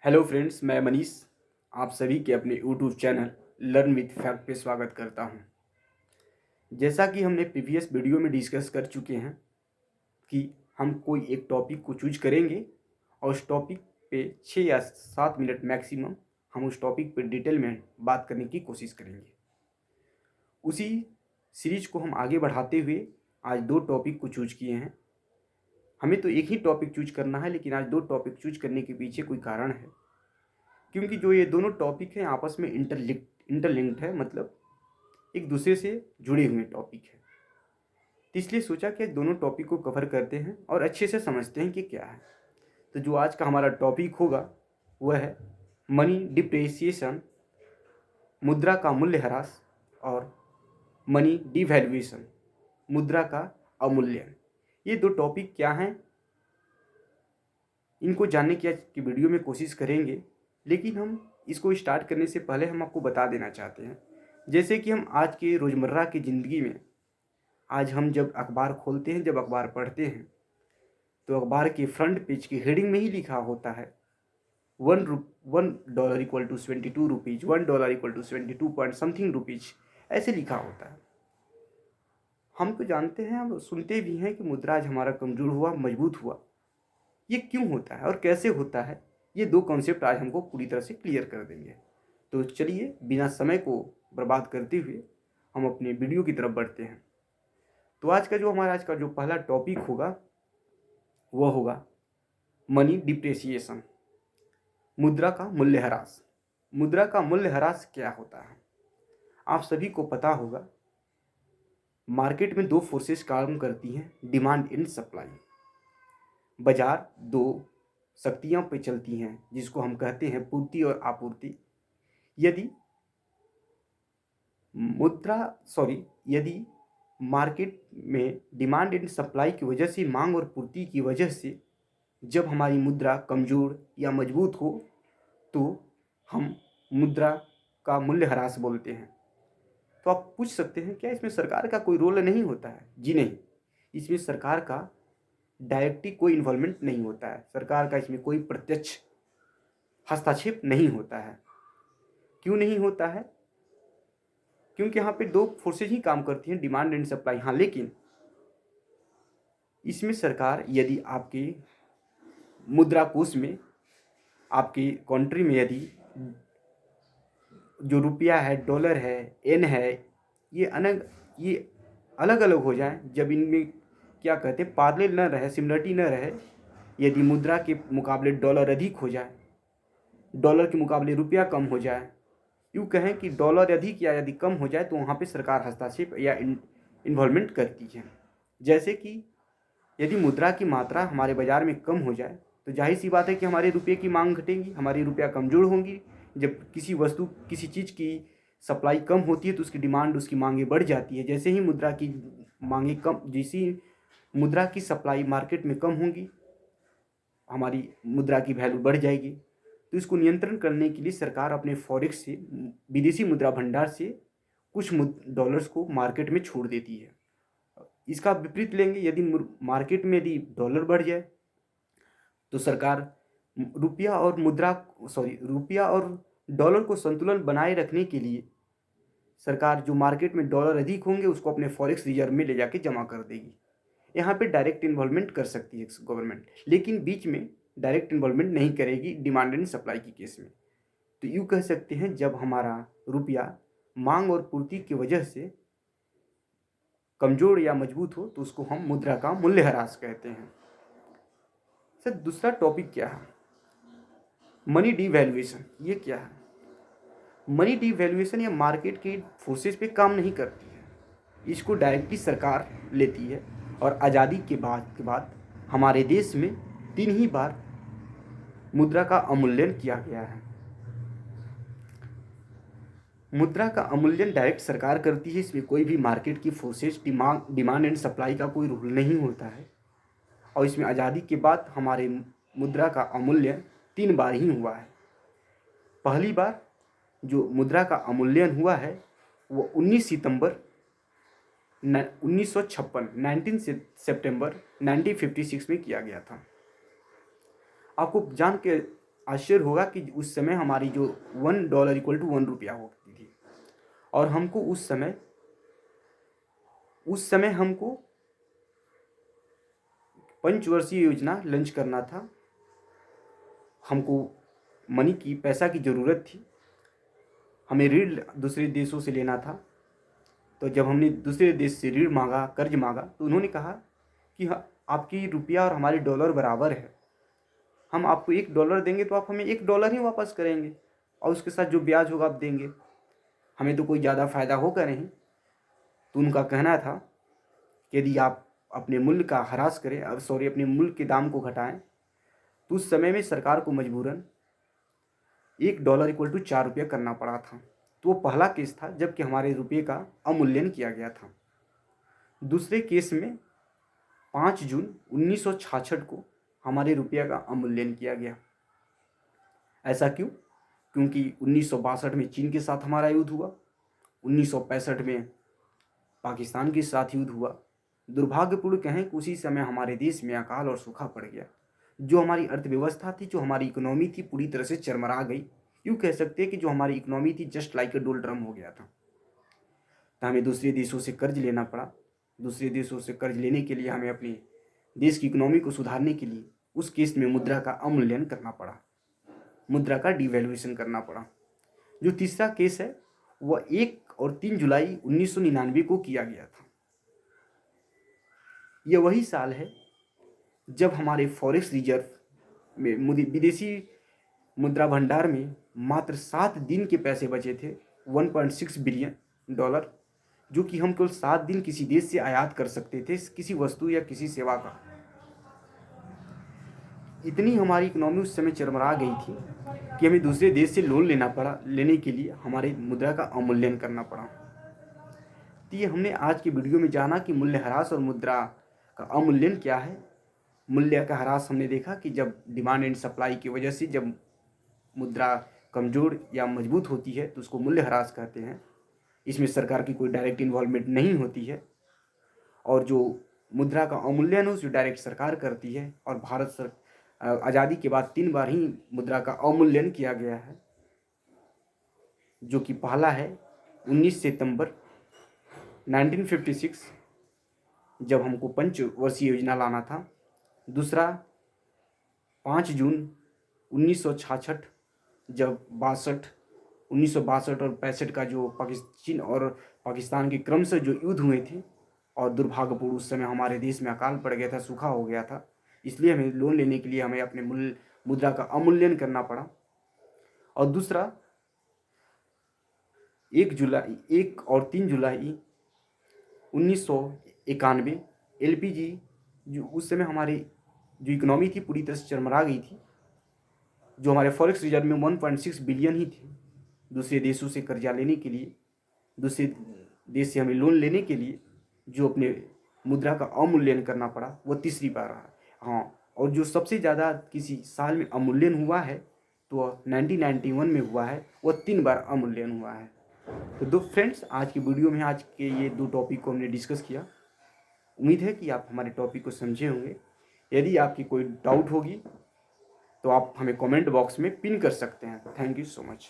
Hello friends, मैं मनीष आप सभी के अपने YouTube channel learn with fact पे स्वागत करता हूं। जैसा कि हमने प्रीवियस वीडियो में डिस्कस कर चुके हैं कि हम कोई एक टॉपिक को चूज करेंगे और उस टॉपिक पे 6 या 7 मिनट मैक्सिमम हम उस टॉपिक पे डिटेल में बात करने की कोशिश करेंगे। उसी सीरीज को हम आगे बढ़ाते हुए आज 2 टॉपिक को चूज किए हैं। हमें तो एक ही टॉपिक चूज करना है, लेकिन आज 2 टॉपिक चूज करने के पीछे कोई कारण है, क्योंकि जो ये दोनों टॉपिक हैं आपस में इंटरलिंक्ड है, मतलब एक दूसरे से जुड़े हुए टॉपिक है। तो इसलिए सोचा कि दोनों टॉपिक को कवर करते हैं और अच्छे से समझते हैं कि क्या है। तो जो आज का हमारा टॉपिक होगा वह है मनी डिप्रेसिएशन, मुद्रा का मूल्यह्रास, और मनी डिवैल्यूएशन, मुद्रा का अवमूल्यन। ये 2 टॉपिक क्या हैं, इनको जानने की आज की वीडियो में कोशिश करेंगे। लेकिन हम इसको स्टार्ट करने से पहले हम आपको बता देना चाहते हैं, जैसे कि हम आज के रोज़मर्रा की ज़िंदगी में आज हम जब अखबार खोलते हैं, जब अखबार पढ़ते हैं, तो अखबार के फ्रंट पेज की हेडिंग में ही लिखा होता है $1 equal to 22 rupees, $1 equal to 22 point something rupees, ऐसे लिखा होता है। हम तो जानते हैं, हम सुनते भी हैं कि मुद्रा आज हमारा कमज़ोर हुआ, मजबूत हुआ। ये क्यों होता है और कैसे होता है, ये 2 कॉन्सेप्ट आज हमको पूरी तरह से क्लियर कर देंगे। तो चलिए बिना समय को बर्बाद करते हुए हम अपने वीडियो की तरफ बढ़ते हैं। तो आज का जो पहला टॉपिक होगा वह होगा मनी डिप्रेसिएशन, मुद्रा का मूल्यह्रास। मुद्रा का मूल्यह्रास क्या होता है? आप सभी को पता होगा, मार्केट में 2 फोर्सेस काम करती हैं, डिमांड एंड सप्लाई। बाजार 2 शक्तियों पे चलती हैं, जिसको हम कहते हैं पूर्ति और आपूर्ति। यदि यदि मार्केट में डिमांड एंड सप्लाई की वजह से, मांग और पूर्ति की वजह से जब हमारी मुद्रा कमज़ोर या मजबूत हो तो हम मुद्रा का मूल्यह्रास बोलते हैं। तो आप पूछ सकते हैं, क्या इसमें सरकार का कोई रोल नहीं होता है? जी नहीं, इसमें सरकार का डायरेक्टली कोई इन्वॉल्वमेंट नहीं होता है। सरकार का इसमें कोई प्रत्यक्ष हस्तक्षेप नहीं होता है। क्यों नहीं होता है? क्योंकि यहाँ पे 2 फोर्सेज ही काम करती हैं, डिमांड एंड सप्लाई। हाँ, लेकिन इसमें सरकार यदि आपके मुद्रा कोष में, आपकी कंट्री में यदि जो रुपया है, डॉलर है, एन है, ये अलग अलग हो जाए, जब इनमें क्या कहते हैं पैरेलल न रहे, सिमिलरिटी न रहे, यदि मुद्रा के मुकाबले डॉलर अधिक हो जाए, डॉलर के मुकाबले रुपया कम हो जाए, यूँ कहें कि डॉलर अधिक या यदि कम हो जाए, तो वहाँ पे सरकार हस्तक्षेप या इन्वॉल्वमेंट करती है। जैसे कि यदि मुद्रा की मात्रा हमारे बाज़ार में कम हो जाए, तो जाहिर सी बात है कि हमारे रुपये की मांग घटेगी, हमारी रुपया कमज़ोर होंगी। जब किसी वस्तु, किसी चीज़ की सप्लाई कम होती है तो उसकी डिमांड, उसकी मांगें बढ़ जाती है। जैसे ही मुद्रा की मांगें कम, जैसी मुद्रा की सप्लाई मार्केट में कम होंगी, हमारी मुद्रा की वैल्यू बढ़ जाएगी। तो इसको नियंत्रण करने के लिए सरकार अपने फॉरेक्स से, विदेशी मुद्रा भंडार से कुछ डॉलर्स को मार्केट में छोड़ देती है। इसका विपरीत लेंगे, यदि मार्केट में यदि डॉलर बढ़ जाए तो सरकार रुपया और डॉलर को संतुलन बनाए रखने के लिए सरकार जो मार्केट में डॉलर अधिक होंगे उसको अपने फॉरेक्स रिजर्व में ले जाके जमा कर देगी। यहाँ पे डायरेक्ट इन्वॉल्वमेंट कर सकती है गवर्नमेंट, लेकिन बीच में डायरेक्ट इन्वॉल्वमेंट नहीं करेगी डिमांड एंड सप्लाई की केस में। तो यूँ कह सकते हैं, जब हमारा रुपया मांग और पूर्ति की वजह से कमज़ोर या मजबूत हो तो उसको हम मुद्रा का मूल्यह्रास कहते हैं। सर, दूसरा टॉपिक क्या है? Money devaluation. ये क्या है? मनी डिवैल्यूएशन या मार्केट के फोर्सेस पे काम नहीं करती है, इसको डायरेक्टली सरकार लेती है। और आज़ादी के बाद हमारे देश में 3 ही बार मुद्रा का अवमूल्यन किया गया है। मुद्रा का अवमूल्यन डायरेक्ट सरकार करती है, इसमें कोई भी मार्केट की फोर्सेस, डिमांड एंड सप्लाई का कोई रूल नहीं होता है। और इसमें आज़ादी के बाद हमारे मुद्रा का अवमूल्यन 3 बार ही हुआ है। पहली बार जो मुद्रा का अवमूल्यन हुआ है वो 19 सितंबर 1956, 19 सितंबर 1956 में किया गया था। आपको जान के आश्चर्य होगा कि उस समय हमारी जो $1 इक्वल टू 1 रुपया होती थी, और हमको उस समय हमको पंचवर्षीय योजना लॉन्च करना था। हमको मनी की, पैसा की ज़रूरत थी। हमें ऋण दूसरे देशों से लेना था। तो जब हमने दूसरे देश से ऋण मांगा, कर्ज मांगा, तो उन्होंने कहा कि हाँ, आपकी रुपया और हमारे डॉलर बराबर है, हम आपको $1 देंगे तो आप हमें $1 ही वापस करेंगे, और उसके साथ जो ब्याज होगा आप देंगे, हमें तो कोई ज़्यादा फ़ायदा होगा नहीं। तो उनका कहना था कि यदि आप अपने मूल्य का ह्रास करें, अपने मूल्य के दाम को घटाएं, तो उस समय में सरकार को मजबूरन $1 इक्वल टू 4 रुपया करना पड़ा था। तो वो पहला केस था जबकि हमारे रुपये का अवमूल्यन किया गया था। दूसरे केस में 5 जून 1966 को हमारे रुपये का अवमूल्यन किया गया। ऐसा क्यों? क्योंकि 1962 में चीन के साथ हमारा युद्ध हुआ, 1965 में पाकिस्तान के साथ युद्ध हुआ। दुर्भाग्यपूर्ण कहें कि उसी समय हमारे देश में अकाल और सूखा पड़ गया। जो हमारी अर्थव्यवस्था थी, जो हमारी इकोनॉमी थी, पूरी तरह से चरमरा गई। यूँ कह सकते हैं कि जो हमारी इकोनॉमी थी जस्ट लाइक ए डोलड्रम हो गया था। तो हमें दूसरे देशों से कर्ज लेना पड़ा। दूसरे देशों से कर्ज लेने के लिए हमें अपने देश की इकोनॉमी को सुधारने के लिए उस केस में मुद्रा का अवमूल्यन करना पड़ा, मुद्रा का डिवैल्यूएशन करना पड़ा। जो तीसरा केस है वह 1 और 3 जुलाई 1999 को किया गया था। यह वही साल है जब हमारे फॉरेक्स रिजर्व में, विदेशी मुद्रा भंडार में मात्र 7 दिन के पैसे बचे थे, $1.6 बिलियन, जो कि हम केवल 7 दिन किसी देश से आयात कर सकते थे, किसी वस्तु या किसी सेवा का। इतनी हमारी इकोनॉमी उस समय चरमरा गई थी कि हमें दूसरे देश से लोन लेना पड़ा। लेने के लिए हमारे मुद्रा का अवमूल्यन करना पड़ा। तो ये हमने आज की वीडियो में जाना कि मूल्यह्रास और मुद्रा का अवमूल्यन क्या है। मूल्य का ह्रास हमने देखा कि जब डिमांड एंड सप्लाई की वजह से जब मुद्रा कमज़ोर या मजबूत होती है तो उसको मूल्यह्रास कहते हैं। इसमें सरकार की कोई डायरेक्ट इन्वॉल्वमेंट नहीं होती है, और जो मुद्रा का अवमूल्यन है जो डायरेक्ट सरकार करती है। और भारत आज़ादी के बाद 3 बार ही मुद्रा का अवमूल्यन किया गया है, जो कि पहला है 19 सितंबर 1956 जब हमको पंचवर्षीय योजना लाना था। दूसरा 5 जून 1966 जब 1962 और 65 का जो चीन और पाकिस्तान के क्रमशः जो युद्ध हुए थे, और दुर्भाग्यपूर्ण उस समय हमारे देश में अकाल पड़ गया था, सूखा हो गया था, इसलिए हमें लोन लेने के लिए हमें अपने मुद्रा का अवमूल्यन करना पड़ा। और दूसरा 1 और 3 जुलाई 1991 LPG, जो उस समय हमारी जो इकोनॉमी थी पूरी तरह से चरमरा गई थी, जो हमारे फॉरेक्स रिजर्व में 1.6 बिलियन ही थी। दूसरे देशों से कर्जा लेने के लिए, दूसरे देश से हमें लोन लेने के लिए जो अपने मुद्रा का अवमूल्यन करना पड़ा, वह तीसरी बार रहा। हाँ, और जो सबसे ज़्यादा किसी साल में अवमूल्यन हुआ है तो 1991 में हुआ है, वह 3 बार अवमूल्यन हुआ है। तो फ्रेंड्स, आज की वीडियो में आज के ये 2 टॉपिक को हमने डिस्कस किया। उम्मीद है कि आप हमारे टॉपिक को समझे होंगे। यदि आपकी कोई डाउट होगी तो आप हमें कमेंट बॉक्स में पिन कर सकते हैं। Thank you so much.